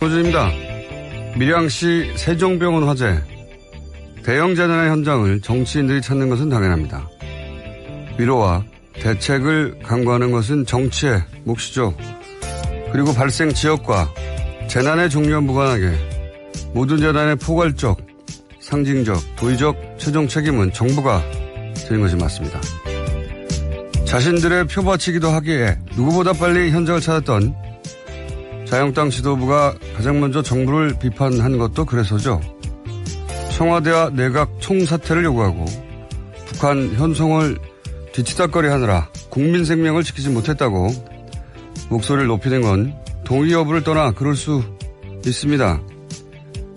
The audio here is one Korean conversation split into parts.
호준입니다. 밀양시 세종병원 화재. 대형 재난의 현장을 정치인들이 찾는 것은 당연합니다. 위로와 대책을 강구하는 것은 정치의 몫이죠. 그리고 발생 지역과 재난의 종류와 무관하게 모든 재난의 포괄적, 상징적, 도의적 최종 책임은 정부가 지는 것이 맞습니다. 자신들의 표받치기도 하기에 누구보다 빨리 현장을 찾았던 자유한국당 지도부가 가장 먼저 정부를 비판한 것도 그래서죠. 청와대와 내각 총사퇴를 요구하고 북한 현송을 뒤치다거리 하느라 국민 생명을 지키지 못했다고 목소리를 높이는 건 동의 여부를 떠나 그럴 수 있습니다.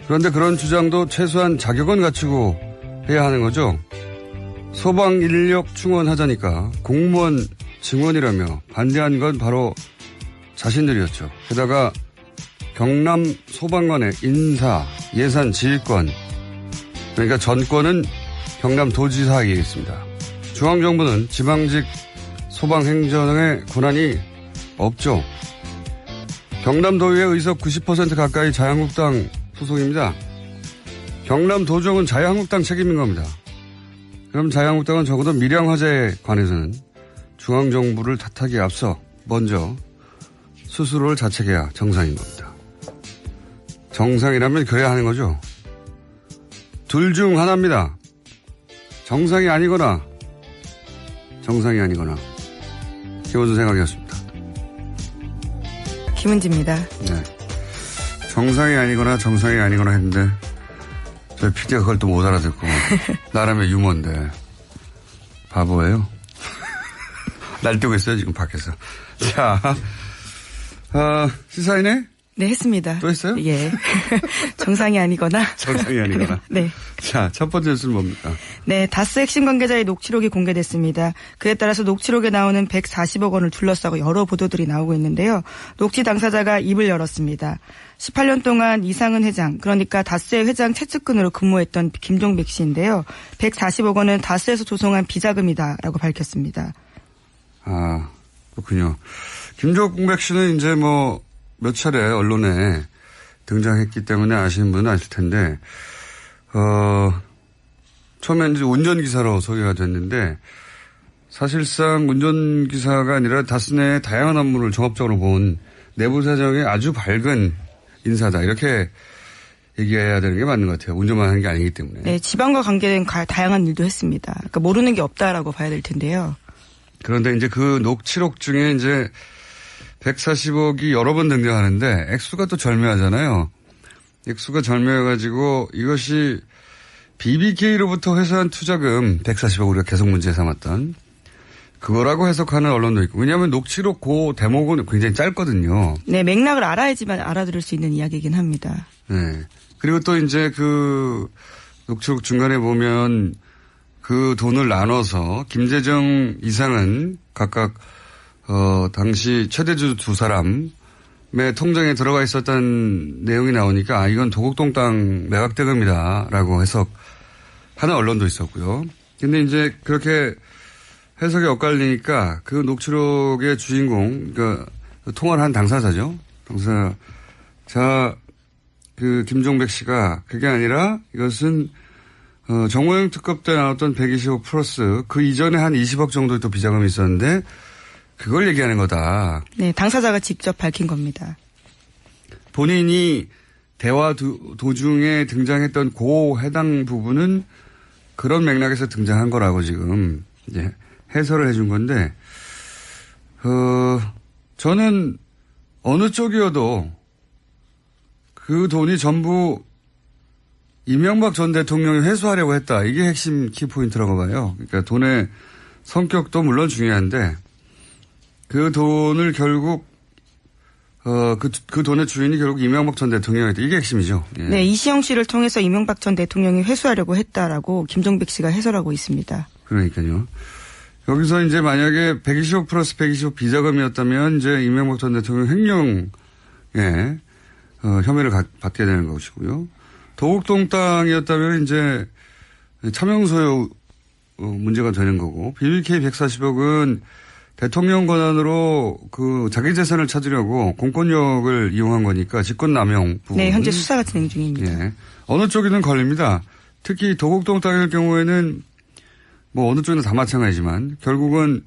그런데 그런 주장도 최소한 자격은 갖추고 해야 하는 거죠. 소방 인력 충원하자니까 공무원 증원이라며 반대한 건 바로 자신들이었죠. 게다가 경남 소방관의 인사, 예산, 지휘권, 그러니까 전권은 경남도지사에게 있습니다. 중앙정부는 지방직 소방행정의 권한이 없죠. 경남도의회 의석 90% 가까이 자유한국당 소속입니다. 경남도정은 자유한국당 책임인 겁니다. 그럼 자유한국당은 적어도 밀양 화재에 관해서는 중앙정부를 탓하기에 앞서 먼저 스스로를 자책해야 정상인 겁니다. 정상이라면 그래야 하는 거죠. 둘 중 하나입니다. 정상이 아니거나 정상이 아니거나. 김원준 생각이었습니다. 김은지입니다. 네. 정상이 아니거나 정상이 아니거나 했는데 저희 PD가 그걸 또 못 알아듣고 나름의 유머인데 바보예요. 날뛰고 있어요 지금 밖에서. 자, 시사인에? 네, 했습니다. 또 했어요? 예. 정상이 아니거나. 정상이 아니거나. 네. 자, 첫 번째 뉴스는 뭡니까? 네, 다스 핵심 관계자의 녹취록이 공개됐습니다. 그에 따라서 녹취록에 나오는 140억 원을 둘러싸고 여러 보도들이 나오고 있는데요. 녹취 당사자가 입을 열었습니다. 18년 동안 이상은 회장, 그러니까 다스의 회장 최측근으로 근무했던 김종백 씨인데요. 140억 원은 다스에서 조성한 비자금이다라고 밝혔습니다. 아, 그렇군요. 김종백 씨는 이제 몇 차례 언론에 등장했기 때문에 아시는 분은 아실 텐데, 처음엔 이제 운전기사로 소개가 됐는데, 사실상 운전기사가 아니라 다스 내 다양한 업무를 종합적으로 본 내부 사정이 아주 밝은 인사다. 이렇게 얘기해야 되는 게 맞는 것 같아요. 운전만 하는 게 아니기 때문에. 네, 지방과 관계된 다양한 일도 했습니다. 그러니까 모르는 게 없다라고 봐야 될 텐데요. 그런데 이제 그 녹취록 중에 이제 140억이 여러 번 등장하는데 액수가 또 절묘하잖아요. 액수가 절묘해가지고 이것이 BBK로부터 회수한 투자금 140억 우리가 계속 문제 삼았던 그거라고 해석하는 언론도 있고. 왜냐하면 녹취록 그 대목은 굉장히 짧거든요. 네, 맥락을 알아야지만 알아들을 수 있는 이야기이긴 합니다. 네. 그리고 또 이제 그 녹취록 중간에 보면 그 돈을 나눠서 김재정 이상은 각각 당시 최대주 두 사람의 통장에 들어가 있었던 내용이 나오니까 이건 도곡동 땅 매각대금이다라고 해석하는 언론도 있었고요. 근데 이제 그렇게 해석이 엇갈리니까 그 녹취록의 주인공, 그러니까 통화를 한 당사자죠. 당사자 그 김종백 씨가 그게 아니라 이것은 정호영 특검 때 나왔던 120억 플러스 그 이전에 한 20억 정도의 또 비자금이 있었는데 그걸 얘기하는 거다. 네, 당사자가 직접 밝힌 겁니다. 본인이 대화 도중에 등장했던 그 해당 부분은 그런 맥락에서 등장한 거라고 지금 이제 해설을 해준 건데, 저는 어느 쪽이어도 그 돈이 전부 이명박 전 대통령이 회수하려고 했다. 이게 핵심 키포인트라고 봐요. 그러니까 돈의 성격도 물론 중요한데 그 돈을 결국 그 돈의 주인이 결국 이명박 전 대통령이었다. 이게 핵심이죠. 예. 네, 이시영 씨를 통해서 이명박 전 대통령이 회수하려고 했다라고 김종백 씨가 해설하고 있습니다. 그러니까요. 여기서 이제 만약에 120억 플러스 120억 비자금이었다면 이제 이명박 전 대통령 횡령에 혐의를 받게 되는 것이고요. 도곡동 땅이었다면 이제 차명소유 문제가 되는 거고 BBK 140억은 대통령 권한으로 그 자기 재산을 찾으려고 공권력을 이용한 거니까 직권남용 부분. 네, 현재 수사가 진행 중입니다. 예. 어느 쪽이든 걸립니다. 특히 도곡동 땅일 경우에는 뭐 어느 쪽이나 다 마찬가지지만 결국은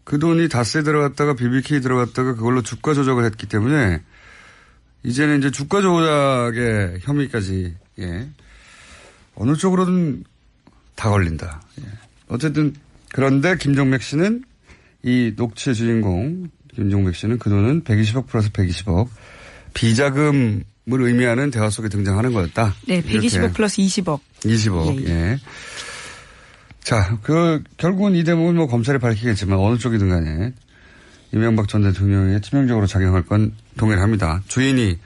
그 돈이 다스에 들어갔다가 BBK 들어갔다가 그걸로 주가 조작을 했기 때문에 이제는 이제 주가 조작의 혐의까지, 예. 어느 쪽으로든 다 걸린다. 예. 어쨌든 그런데 김종백 씨는 이 녹취의 주인공 김종백 씨는 그 돈은 120억 플러스 120억 비자금을 의미하는 대화 속에 등장하는 거였다. 네, 120억 이렇게. 플러스 20억. 20억. 예. 자, 결국은 이 대목은 뭐 검찰이 밝히겠지만 어느 쪽이든 간에 이명박 전 대통령에 치명적으로 작용할 건 동일합니다. 주인이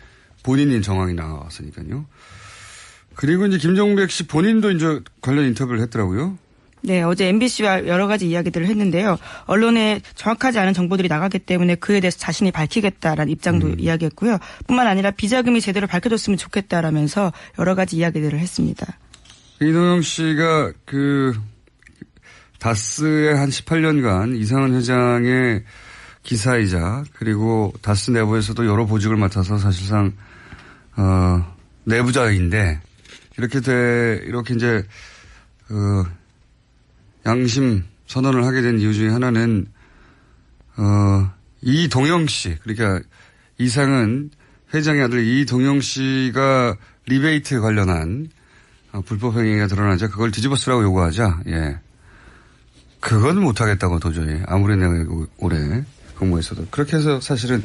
본인인 정황이 나왔으니까요. 그리고 이제 김종백 씨 본인도 이제 관련 인터뷰를 했더라고요. 네, 어제 MBC와 여러 가지 이야기들을 했는데요. 언론에 정확하지 않은 정보들이 나가기 때문에 그에 대해서 자신이 밝히겠다라는 입장도 이야기했고요. 뿐만 아니라 비자금이 제대로 밝혀졌으면 좋겠다라면서 여러 가지 이야기들을 했습니다. 이동영 씨가 다스의 한 18년간 이상은 회장의 기사이자 그리고 다스 내부에서도 여러 보직을 맡아서 사실상 내부자인데 이렇게 이제 양심 선언을 하게 된 이유 중에 하나는 이동영 씨, 그러니까 이상은 회장의 아들 이동영 씨가 리베이트 관련한 불법 행위가 드러나자 그걸 뒤집어 쓰라고 요구하자. 예. 그건 못하겠다고 도저히 아무리 내가 오래 근무했어도 그렇게 해서 사실은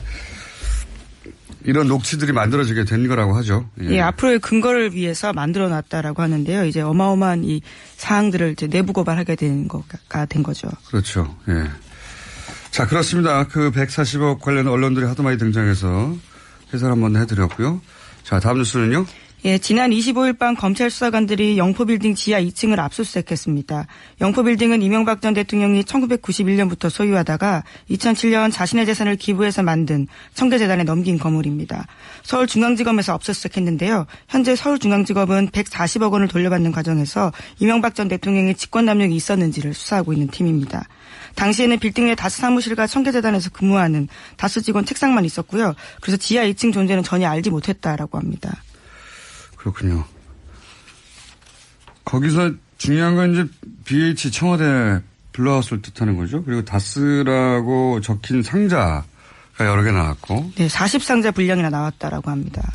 이런 녹취들이 만들어지게 된 거라고 하죠. 예. 예, 앞으로의 근거를 위해서 만들어놨다라고 하는데요. 이제 어마어마한 이 사항들을 이제 내부 고발하게 된 거가 된 거죠. 그렇죠. 예. 자, 그렇습니다. 그 140억 관련 언론들이 하도 많이 등장해서 해설 한번 해드렸고요. 자, 다음 뉴스는요. 예, 지난 25일 밤 검찰 수사관들이 영포빌딩 지하 2층을 압수수색했습니다. 영포빌딩은 이명박 전 대통령이 1991년부터 소유하다가 2007년 자신의 재산을 기부해서 만든 청계재단에 넘긴 건물입니다. 서울중앙지검에서 압수수색했는데요. 현재 서울중앙지검은 140억 원을 돌려받는 과정에서 이명박 전 대통령의 직권남용이 있었는지를 수사하고 있는 팀입니다. 당시에는 빌딩 내 다스 사무실과 청계재단에서 근무하는 다스 직원 책상만 있었고요. 그래서 지하 2층 존재는 전혀 알지 못했다라고 합니다. 그렇군요. 거기서 중요한 건 이제 BH 청와대 블루하우스를 뜻하는 거죠. 그리고 다스라고 적힌 상자가 여러 개 나왔고. 네, 40상자 분량이나 나왔다라고 합니다.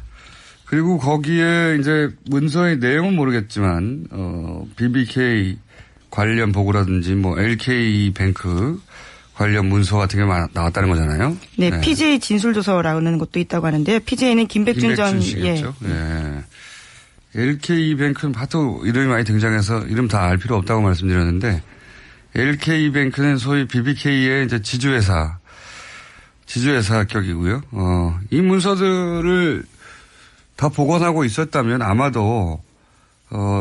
그리고 거기에 이제 문서의 내용은 모르겠지만, BBK 관련 보고라든지 뭐 LK뱅크 관련 문서 같은 게 나왔다는 거잖아요. 네, 네. PJ 진술조서라는 것도 있다고 하는데요. PJ는 김백준 전. 씨겠죠. 예. 네. LK뱅크는 하도 이름이 많이 등장해서 이름 다 알 필요 없다고 말씀드렸는데 LK뱅크는 소위 BBK의 이제 지주회사 격이고요. 이 문서들을 다 복원하고 있었다면 아마도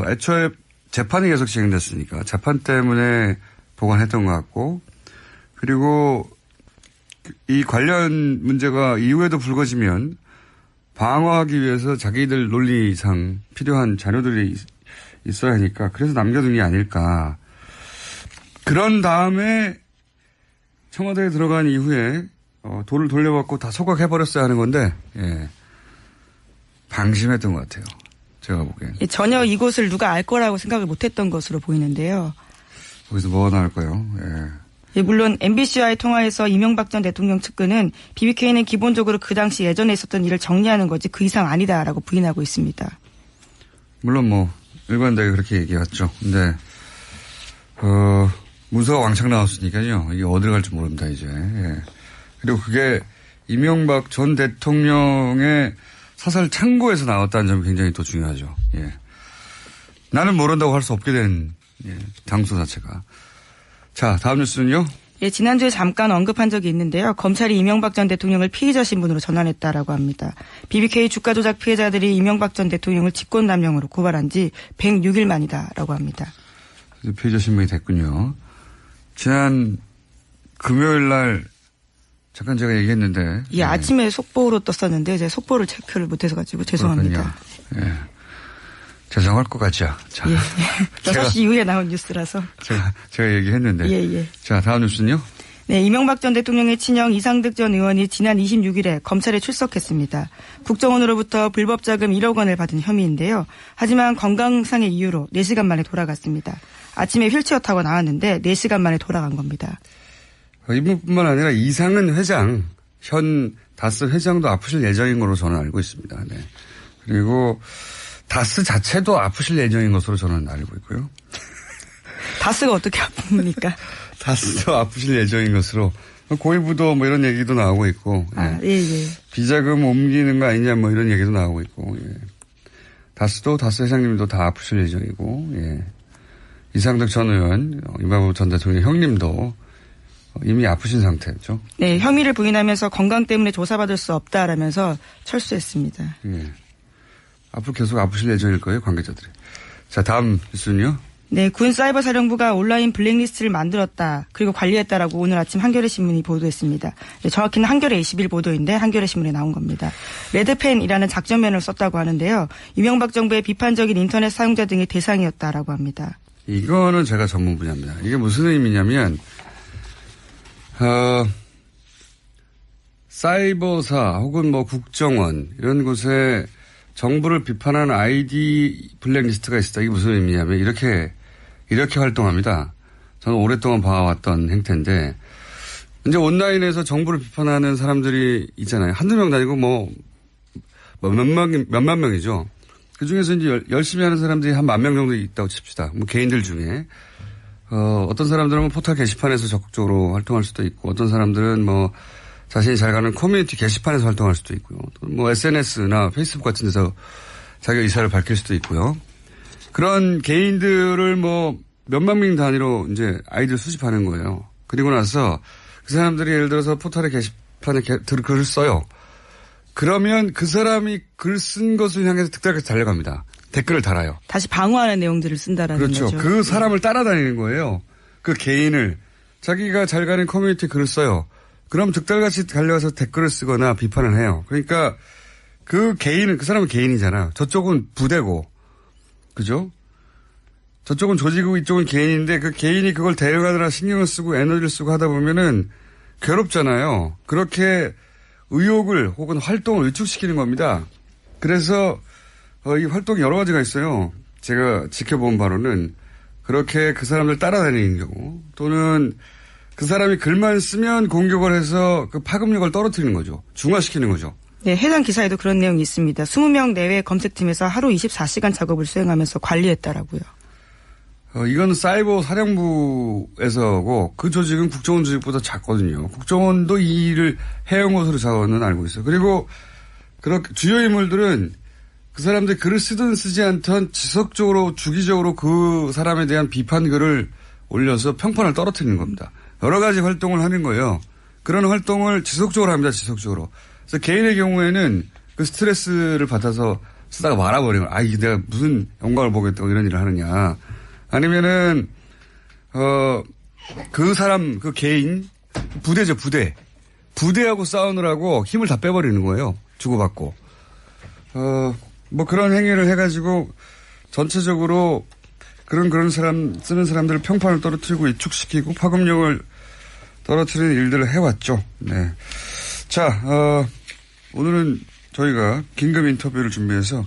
애초에 재판이 계속 진행됐으니까 재판 때문에 복원했던 것 같고 그리고 이 관련 문제가 이후에도 불거지면 방어하기 위해서 자기들 논리상 필요한 자료들이 있어야 하니까 그래서 남겨둔 게 아닐까. 그런 다음에 청와대에 들어간 이후에 돈을 돌려받고 다 소각해버렸어야 하는 건데 예. 방심했던 것 같아요. 제가 보기엔. 예, 전혀 이곳을 누가 알 거라고 생각을 못했던 것으로 보이는데요. 거기서 뭐가 나올까요? 예. 예, 물론 MBC와의 통화에서 이명박 전 대통령 측근은 BBK는 기본적으로 그 당시 예전에 있었던 일을 정리하는 거지 그 이상 아니다라고 부인하고 있습니다. 물론 뭐 일관되게 그렇게 얘기했죠. 근데 문서가 왕창 나왔으니까요. 이게 어디로 갈지 모릅니다 이제. 예. 그리고 그게 이명박 전 대통령의 사설 창고에서 나왔다는 점이 굉장히 또 중요하죠. 예. 나는 모른다고 할 수 없게 된 장소 자체가. 자, 다음 뉴스는요. 예, 지난주에 잠깐 언급한 적이 있는데요. 검찰이 이명박 전 대통령을 피의자 신분으로 전환했다라고 합니다. BBK 주가 조작 피해자들이 이명박 전 대통령을 직권남용으로 고발한 지 106일 만이다라고 합니다. 피의자 신분이 됐군요. 지난 금요일 날 잠깐 제가 얘기했는데. 예, 아침에 속보로 떴었는데 제가 속보를 체크를 못해서 가지고 죄송합니다. 예. 죄송할 것 같죠. 자. 예. 6시 이후에 나온 뉴스라서. 제가 얘기했는데. 예. 자, 다음 뉴스는요? 네, 이명박 전 대통령의 친형 이상득 전 의원이 지난 26일에 검찰에 출석했습니다. 국정원으로부터 불법 자금 1억 원을 받은 혐의인데요. 하지만 건강상의 이유로 4시간 만에 돌아갔습니다. 아침에 휠체어 타고 나왔는데 4시간 만에 돌아간 겁니다. 이분뿐만 아니라 이상은 회장, 현 다스 회장도 아프실 예정인 걸로 저는 알고 있습니다. 네. 그리고 다스 자체도 아프실 예정인 것으로 저는 알고 있고요. 다스가 어떻게 아픕니까? 다스도 아프실 예정인 것으로. 고위부도 뭐 이런 얘기도 나오고 있고. 예. 예. 비자금 옮기는 거 아니냐 뭐 이런 얘기도 나오고 있고. 예. 다스 회장님도 다 아프실 예정이고. 예. 이상득 전 의원, 이명박 전 대통령 형님도 이미 아프신 상태죠. 네, 혐의를 부인하면서 건강 때문에 조사받을 수 없다라면서 철수했습니다. 예. 앞으로 계속 아프실 예정일 거예요, 관계자들이. 자, 다음 뉴스는요. 네, 군 사이버 사령부가 온라인 블랙리스트를 만들었다. 그리고 관리했다라고 오늘 아침 한겨레 신문이 보도했습니다. 네, 정확히는 한겨레 20일 보도인데 한겨레 신문에 나온 겁니다. 레드펜이라는 작전면을 썼다고 하는데요. 이명박 정부의 비판적인 인터넷 사용자 등의 대상이었다라고 합니다. 이거는 제가 전문 분야입니다. 이게 무슨 의미냐면 사이버사 혹은 뭐 국정원 이런 곳에 정부를 비판하는 아이디 블랙리스트가 있다. 이게 무슨 의미냐면 이렇게 활동합니다. 저는 오랫동안 봐왔던 행태인데 이제 온라인에서 정부를 비판하는 사람들이 있잖아요. 한두 명도 아니고 몇만 명이죠. 그중에서 이제 열심히 하는 사람들이 한 10,000명 정도 있다고 칩시다. 뭐 개인들 중에. 어떤 사람들은 포털 게시판에서 적극적으로 활동할 수도 있고 어떤 사람들은 뭐 자신이 잘 가는 커뮤니티 게시판에서 활동할 수도 있고요. 또 뭐 SNS나 페이스북 같은 데서 자기 의사를 밝힐 수도 있고요. 그런 개인들을 뭐 몇만 명 단위로 이제 아이디를 수집하는 거예요. 그리고 나서 그 사람들이 예를 들어서 포털의 게시판에 글을 써요. 그러면 그 사람이 글 쓴 것을 향해서 득달까지 달려갑니다. 댓글을 달아요. 다시 방어하는 내용들을 쓴다라는 그렇죠. 거죠. 그 사람을 따라다니는 거예요. 그 개인을. 자기가 잘 가는 커뮤니티 글을 써요. 그럼 득달같이 달려가서 댓글을 쓰거나 비판을 해요. 그러니까 그 사람은 개인이잖아. 저쪽은 부대고. 그죠? 저쪽은 조직이고 이쪽은 개인인데 그 개인이 그걸 대응하느라 신경을 쓰고 에너지를 쓰고 하다 보면은 괴롭잖아요. 그렇게 의욕을 혹은 활동을 위축시키는 겁니다. 그래서 이 활동이 여러 가지가 있어요. 제가 지켜본 바로는 그렇게 그 사람들 따라다니는 경우 또는 그 사람이 글만 쓰면 공격을 해서 그 파급력을 떨어뜨리는 거죠. 중화시키는 거죠. 네, 해당 기사에도 그런 내용이 있습니다. 20명 내외 검색팀에서 하루 24시간 작업을 수행하면서 관리했다라고요. 이건 사이버 사령부에서고 그 조직은 국정원 조직보다 작거든요. 국정원도 이 일을 해온 것으로 저는 알고 있어요. 그리고 그렇게 주요 인물들은 그 사람들이 글을 쓰든 쓰지 않든 지속적으로 주기적으로 그 사람에 대한 비판 글을 올려서 평판을 떨어뜨리는 겁니다. 여러 가지 활동을 하는 거예요. 그런 활동을 지속적으로 합니다. 지속적으로. 그래서 개인의 경우에는 그 스트레스를 받아서 쓰다가 말아버리는 거예요. 이게 내가 무슨 영광을 보겠다고 이런 일을 하느냐. 아니면은 그 사람 그 개인 부대죠. 부대하고 싸우느라고 힘을 다 빼버리는 거예요. 주고받고. 뭐 그런 행위를 해가지고 전체적으로 그런 사람 쓰는 사람들을 평판을 떨어뜨리고 위축시키고 파급력을 떨어뜨리는 일들을 해왔죠. 네. 자, 오늘은 저희가 긴급 인터뷰를 준비해서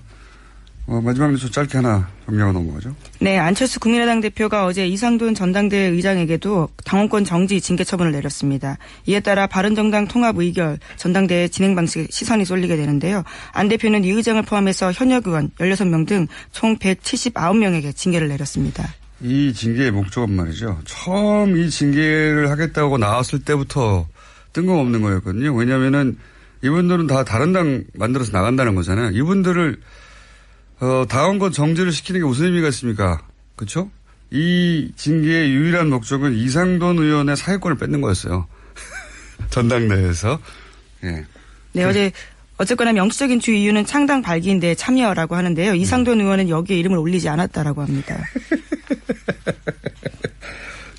마지막 뉴스 짧게 하나 정리하고 넘어가죠. 네, 안철수 국민의당 대표가 어제 이상돈 전당대회 의장에게도 당원권 정지 징계 처분을 내렸습니다. 이에 따라 바른정당 통합 의결 전당대회 진행 방식에 시선이 쏠리게 되는데요. 안 대표는 이 의장을 포함해서 현역 의원 16명 등 총 179명에게 징계를 내렸습니다. 이 징계의 목적은 말이죠. 처음 이 징계를 하겠다고 나왔을 때부터 뜬금없는 거였거든요. 왜냐하면은 이분들은 다 다른 당 만들어서 나간다는 거잖아요. 이분들을 당원권 정지를 시키는 게 무슨 의미가 있습니까? 그렇죠? 이 징계의 유일한 목적은 이상돈 의원의 사회권을 뺏는 거였어요. 전당대회에서. 예. 네, 어쨌거나 명시적인 주 이유는 창당 발기인데 참여라고 하는데요. 이상돈 의원은 여기에 이름을 올리지 않았다라고 합니다.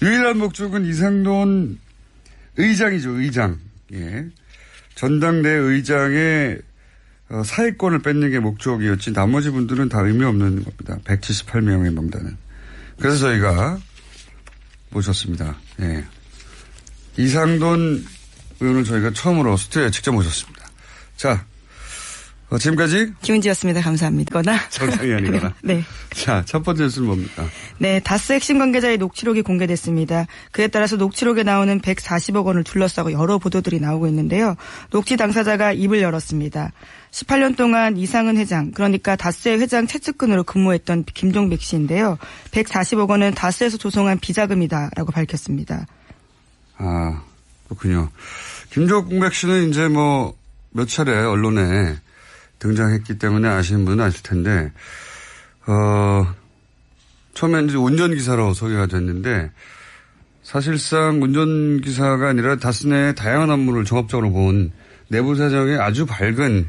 유일한 목적은 이상돈 의장이죠. 의장. 예. 전당대회 의장의 사회권을 뺏는 게 목적이었지 나머지 분들은 다 의미 없는 겁니다. 178명의 명단은. 그래서 저희가 모셨습니다. 예. 이상돈 의원을 저희가 처음으로 스튜디오에 직접 모셨습니다. 자, 지금까지 김은지였습니다. 감사합니다. 정상이 아니거나. 네. 자, 첫 번째 뉴스는 뭡니까? 네, 다스 핵심 관계자의 녹취록이 공개됐습니다. 그에 따라서 녹취록에 나오는 140억 원을 둘러싸고 여러 보도들이 나오고 있는데요. 녹취 당사자가 입을 열었습니다. 18년 동안 이상은 회장, 그러니까 다스의 회장 최측근으로 근무했던 김종백 씨인데요. 140억 원은 다스에서 조성한 비자금이다라고 밝혔습니다. 아, 그렇군요. 김종백 씨는 이제 몇 차례 언론에 등장했기 때문에 아시는 분은 아실 텐데, 처음엔 이제 운전기사로 소개가 됐는데, 사실상 운전기사가 아니라 다스 내 다양한 업무를 종합적으로 본 내부 사정의 아주 밝은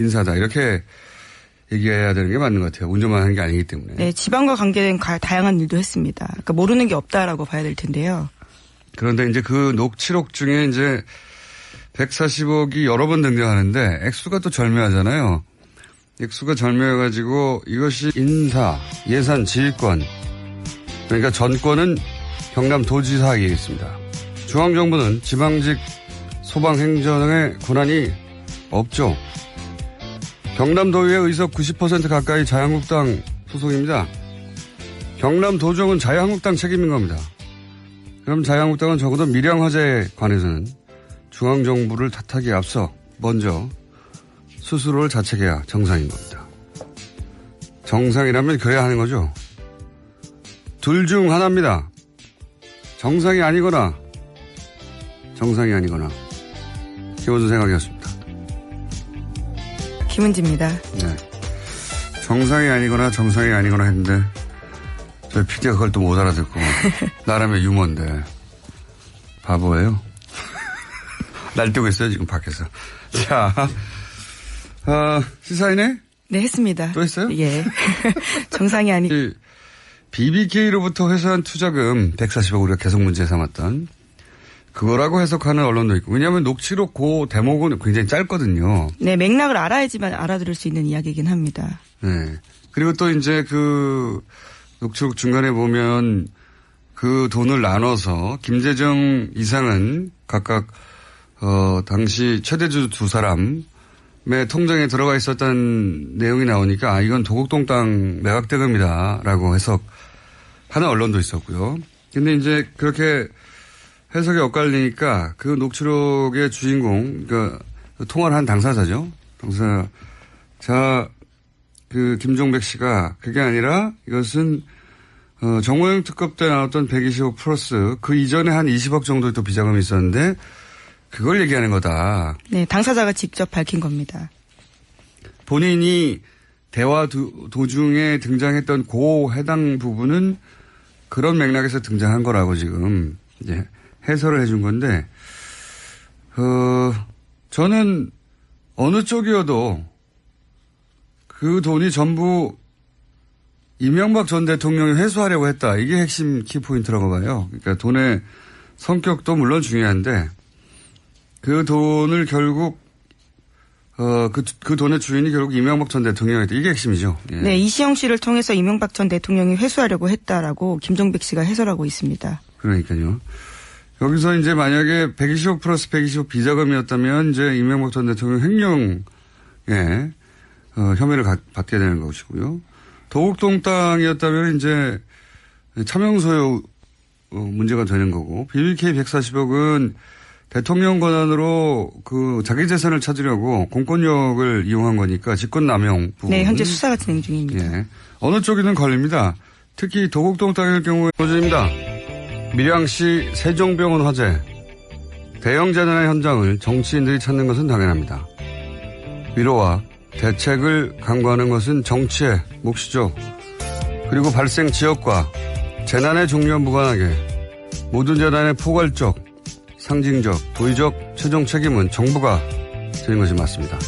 인사다. 이렇게 얘기해야 되는 게 맞는 것 같아요. 운전만 하는 게 아니기 때문에. 네, 지방과 관계된 다양한 일도 했습니다. 그러니까 모르는 게 없다라고 봐야 될 텐데요. 그런데 이제 그 녹취록 중에 이제 140억이 여러 번 등장하는데 액수가 또 절묘하잖아요. 액수가 절묘해가지고 이것이 인사, 예산, 지휘권, 그러니까 전권은 경남도지사에게 있습니다. 중앙정부는 지방직 소방행정의 권한이 없죠. 경남도의회 의석 90% 가까이 자유한국당 소속입니다. 경남도정은 자유한국당 책임인 겁니다. 그럼 자유한국당은 적어도 밀양화재에 관해서는 중앙정부를 탓하기에 앞서 먼저 스스로를 자책해야 정상인 겁니다. 정상이라면 그래야 하는 거죠. 둘 중 하나입니다. 정상이 아니거나 정상이 아니거나. 김원준 생각이었습니다. 김은지입니다. 네. 정상이 아니거나 정상이 아니거나 했는데 저희 PD가 그걸 또 못 알아듣고 나름의 유머인데 바보예요. 날뛰고 있어요 지금 밖에서. 자, 시사인에? 네, 했습니다. 또 했어요? 예. 정상이 아니. BBK로부터 회수한 투자금 140억 우리가 계속 문제 삼았던 그거라고 해석하는 언론도 있고. 왜냐하면 녹취록 그 대목은 굉장히 짧거든요. 네, 맥락을 알아야지만 알아들을 수 있는 이야기이긴 합니다. 네. 그리고 또 이제 그 녹취록 중간에 보면 그 돈을 나눠서 김재정 이상은 각각 당시 최대주 두 사람의 통장에 들어가 있었다는 내용이 나오니까 이건 도곡동 땅 매각대금이다라고 해석하는 언론도 있었고요. 근데 이제 그렇게 해석이 엇갈리니까 그 녹취록의 주인공, 그러니까 통화를 한 당사자죠. 당사자 그 김종백 씨가 그게 아니라 이것은 정호영 특검 때 나왔던 120억 플러스 그 이전에 한 20억 정도의 또 비자금이 있었는데 그걸 얘기하는 거다. 네, 당사자가 직접 밝힌 겁니다. 본인이 대화 도중에 등장했던 그 해당 부분은 그런 맥락에서 등장한 거라고 지금 이제 해설을 해준 건데, 저는 어느 쪽이어도 그 돈이 전부 이명박 전 대통령이 회수하려고 했다. 이게 핵심 키포인트라고 봐요. 그러니까 돈의 성격도 물론 중요한데 그 돈을 결국 그 돈의 주인이 결국 이명박 전 대통령이었다. 이게 핵심이죠. 예. 네, 이시영 씨를 통해서 이명박 전 대통령이 회수하려고 했다라고 김종백 씨가 해설하고 있습니다. 그러니까요. 여기서 이제 만약에 120억 플러스 120억 비자금이었다면 이제 이명박 전 대통령 횡령에 혐의를 받게 되는 것이고요. 도곡동 땅이었다면 이제 차명소유 문제가 되는 거고 BBK 140억은 대통령 권한으로 그 자기 재산을 찾으려고 공권력을 이용한 거니까 직권남용 부분. 네, 현재 수사가 진행 중입니다. 예. 어느 쪽이든 걸립니다. 특히 도곡동 땅일 경우에 보조입니다. 밀양시 세종병원 화재. 대형 재난의 현장을 정치인들이 찾는 것은 당연합니다. 위로와 대책을 강구하는 것은 정치의 몫이죠. 그리고 발생 지역과 재난의 종류와 무관하게 모든 재난의 포괄적, 상징적, 도의적 최종 책임은 정부가 지는 것이 맞습니다.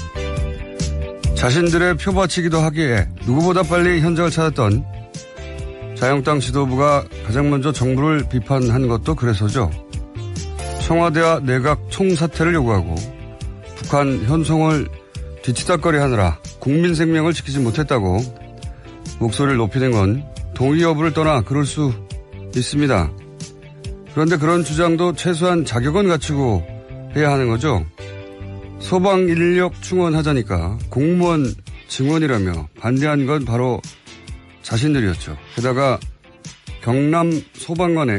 자신들의 표받치기도 하기에 누구보다 빨리 현장을 찾았던 자유한국당 지도부가 가장 먼저 정부를 비판한 것도 그래서죠. 청와대와 내각 총사퇴를 요구하고 북한 현송을 뒤치다거리 하느라 국민 생명을 지키지 못했다고 목소리를 높이는 건 동의 여부를 떠나 그럴 수 있습니다. 그런데 그런 주장도 최소한 자격은 갖추고 해야 하는 거죠. 소방 인력 충원하자니까 공무원 증원이라며 반대한 건 바로 자신들이었죠. 게다가 경남 소방관의